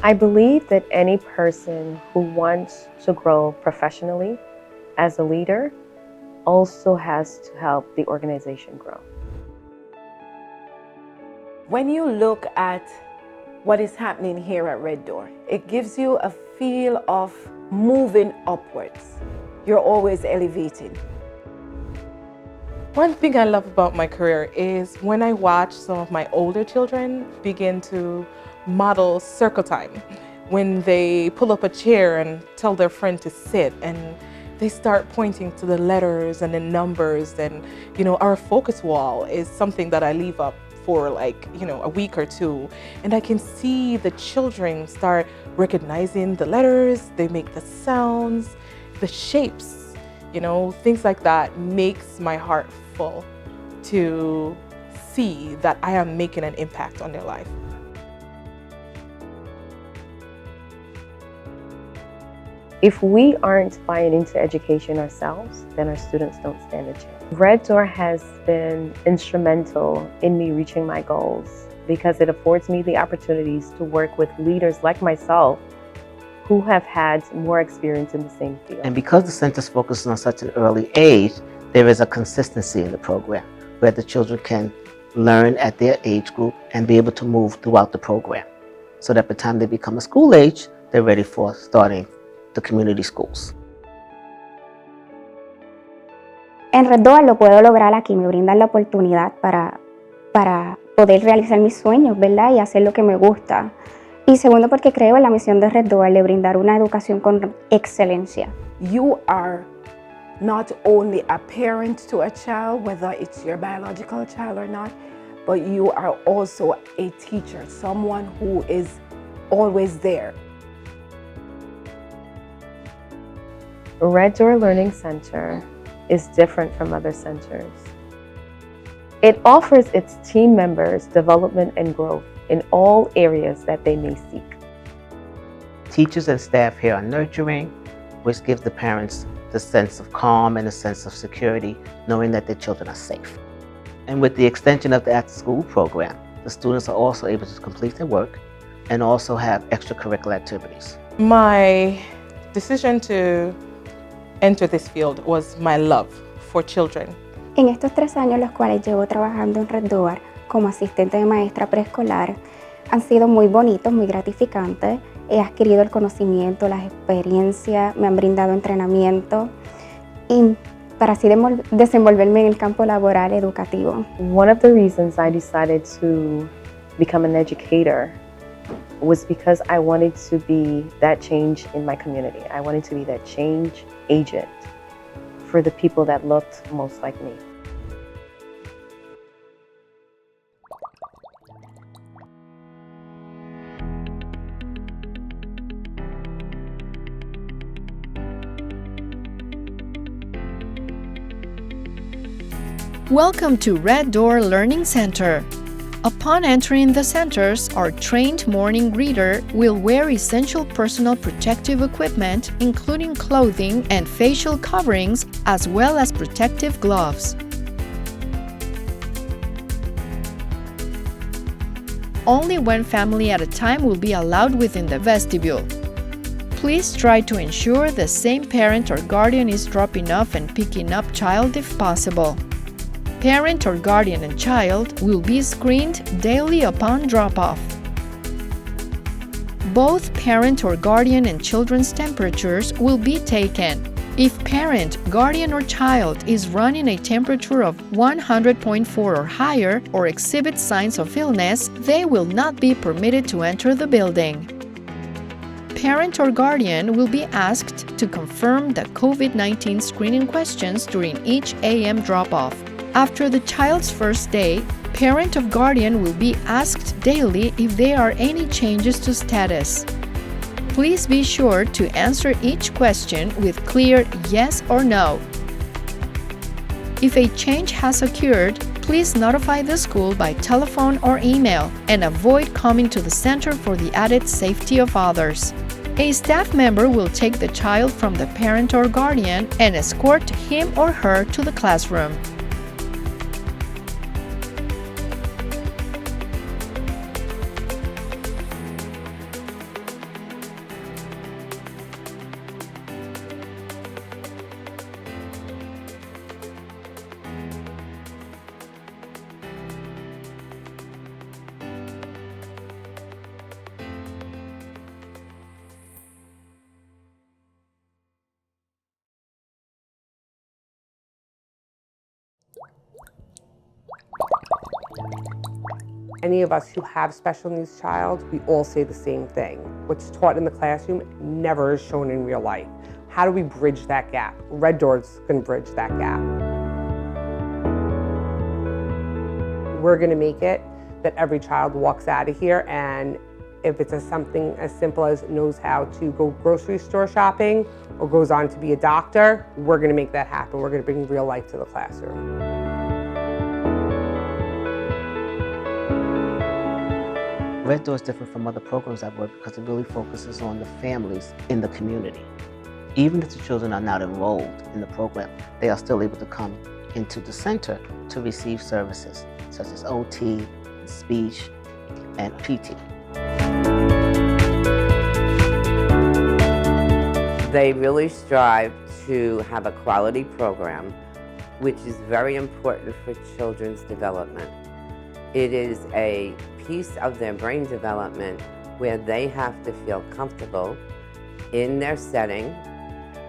I believe that any person who wants to grow professionally as a leader also has to help the organization grow. When you look at what is happening here at Red Door, it gives you a feel of moving upwards. You're always elevating. One thing I love about my career is when I watch some of my older children begin to model circle time, when they pull up a chair and tell their friend to sit, and they start pointing to the letters and the numbers. And our focus wall is something that I leave up for a week or two, and I can see the children start recognizing the letters, they make the sounds, the shapes, things like that makes my heart full to see that I am making an impact on their life. If we aren't buying into education ourselves, then our students don't stand a chance. Red Door has been instrumental in me reaching my goals because it affords me the opportunities to work with leaders like myself who have had more experience in the same field. And because the center's focused on such an early age, there is a consistency in the program where the children can learn at their age group and be able to move throughout the program so that by the time they become a school age, they're ready for starting the community schools. En Red Door lo puedo lograr aquí, me brindan la oportunidad para poder realizar mis sueños, ¿verdad? Y hacer lo que me gusta. Y segundo, porque creo en la misión de Red Door de brindar una educación con excelencia. You are not only a parent to a child, whether it's your biological child or not, but you are also a teacher, someone who is always there. Red Door Learning Center is different from other centers. It offers its team members development and growth in all areas that they may seek. Teachers and staff here are nurturing, which gives the parents the sense of calm and a sense of security, knowing that their children are safe. And with the extension of the after-school program, the students are also able to complete their work and also have extracurricular activities. My decision to enter this field was my love for children. En estos 3 años los cuales llevo trabajando en Red Door como asistente de maestra preescolar han sido muy bonitos, muy gratificantes. He adquirido el conocimiento, las experiencias, me han brindado entrenamiento y para así desenvolverme en el campo laboral educativo. One of the reasons I decided to become an educator was because I wanted to be that change in my community. I wanted to be that change agent for the people that looked most like me. Welcome to Red Door Learning Center. Upon entering the centers, our trained morning greeter will wear essential personal protective equipment, including clothing and facial coverings, as well as protective gloves. Only one family at a time will be allowed within the vestibule. Please try to ensure the same parent or guardian is dropping off and picking up child if possible. Parent or guardian and child will be screened daily upon drop-off. Both parent or guardian and children's temperatures will be taken. If parent, guardian, or child is running a temperature of 100.4 or higher or exhibits signs of illness, they will not be permitted to enter the building. Parent or guardian will be asked to confirm the COVID-19 screening questions during each AM drop-off. After the child's first day, parent or guardian will be asked daily if there are any changes to status. Please be sure to answer each question with clear yes or no. If a change has occurred, please notify the school by telephone or email and avoid coming to the center for the added safety of others. A staff member will take the child from the parent or guardian and escort him or her to the classroom. Any of us who have special needs child, we all say the same thing. What's taught in the classroom never is shown in real life. How do we bridge that gap? Red Doors can bridge that gap. We're gonna make it that every child walks out of here, and if it's something as simple as knows how to go grocery store shopping or goes on to be a doctor, we're gonna make that happen. We're gonna bring real life to the classroom. Red Door is different from other programs I've worked because it really focuses on the families in the community. Even if the children are not enrolled in the program, they are still able to come into the center to receive services such as OT, speech, and PT. They really strive to have a quality program, which is very important for children's development. It is a piece of their brain development where they have to feel comfortable in their setting,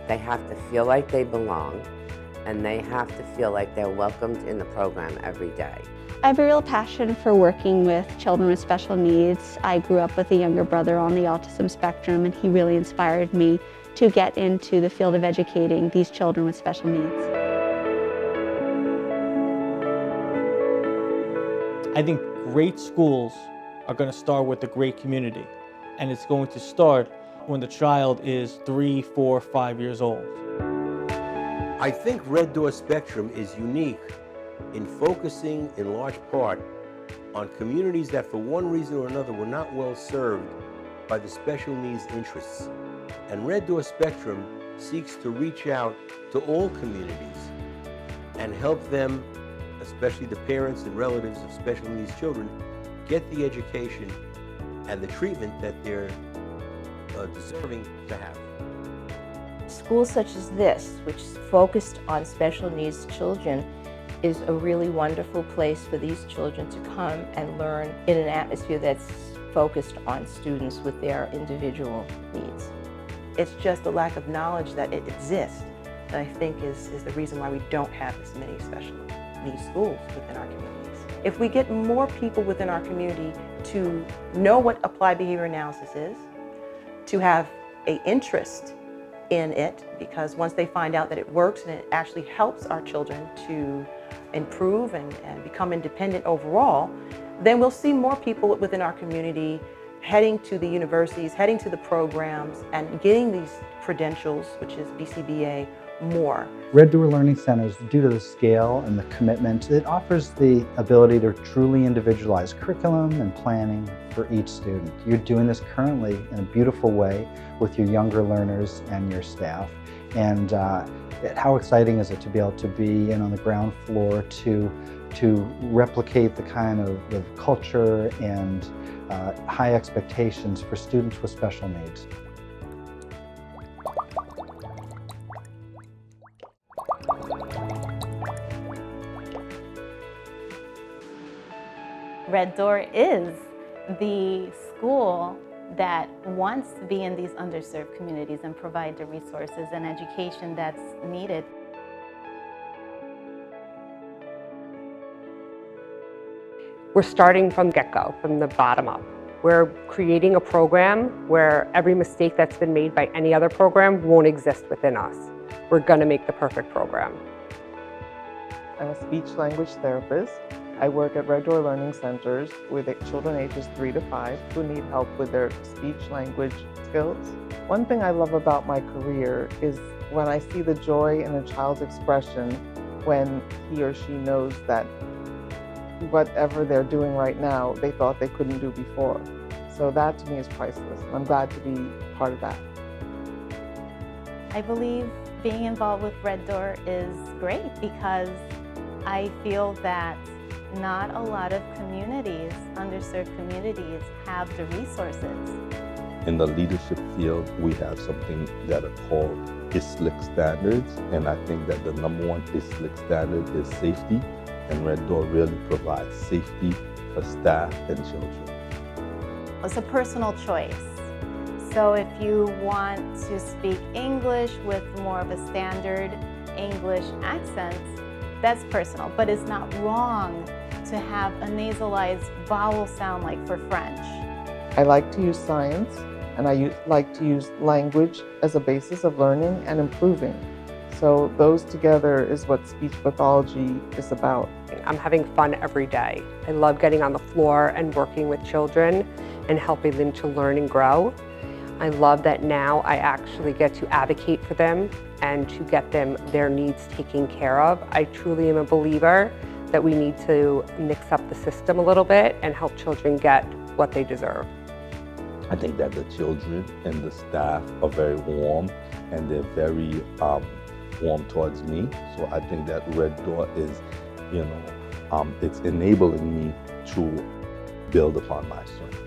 they have to feel like they belong, and they have to feel like they're welcomed in the program every day. I have a real passion for working with children with special needs. I grew up with a younger brother on the autism spectrum, and he really inspired me to get into the field of educating these children with special needs. I think great schools are going to start with a great community, and it's going to start when the child is 3, 4, 5 years old. I think Red Door Spectrum is unique in focusing in large part on communities that for one reason or another were not well served by the special needs interests. And Red Door Spectrum seeks to reach out to all communities and help them, especially the parents and relatives of special needs children, get the education and the treatment that they're deserving to have. Schools such as this, which is focused on special needs children, is a really wonderful place for these children to come and learn in an atmosphere that's focused on students with their individual needs. It's just the lack of knowledge that it exists that I think is the reason why we don't have as many special needs schools within our communities. If we get more people within our community to know what applied behavior analysis is, to have an interest in it, because once they find out that it works and it actually helps our children to improve and become independent overall, then we'll see more people within our community heading to the universities, heading to the programs, and getting these credentials, which is BCBA, more. Red Door Learning Centers, due to the scale and the commitment, it offers the ability to truly individualize curriculum and planning for each student. You're doing this currently in a beautiful way with your younger learners and your staff. And how exciting is it to be able to be in on the ground floor to replicate the kind of culture and high expectations for students with special needs. Red Door is the school that wants to be in these underserved communities and provide the resources and education that's needed. We're starting from the get-go, from the bottom up. We're creating a program where every mistake that's been made by any other program won't exist within us. We're gonna make the perfect program. I'm a speech-language therapist. I work at Red Door Learning Centers with children ages 3 to 5 who need help with their speech-language skills. One thing I love about my career is when I see the joy in a child's expression when he or she knows that whatever they're doing right now, they thought they couldn't do before. So that to me is priceless. I'm glad to be part of that. I believe being involved with Red Door is great because I feel that not a lot of communities, underserved communities, have the resources. In the leadership field, we have something that are called ISLIC standards, and I think that the #1 ISLIC standard is safety, and Red Door really provides safety for staff and children. It's a personal choice. So if you want to speak English with more of a standard English accent, that's personal, but it's not wrong to have a nasalized vowel sound like for French. I like to use science, and I like to use language as a basis of learning and improving. So those together is what speech pathology is about. I'm having fun every day. I love getting on the floor and working with children and helping them to learn and grow. I love that now I actually get to advocate for them and to get them their needs taken care of. I truly am a believer that we need to mix up the system a little bit and help children get what they deserve. I think that the children and the staff are very warm, and they're very warm towards me. So I think that Red Door is, it's enabling me to build upon my strength.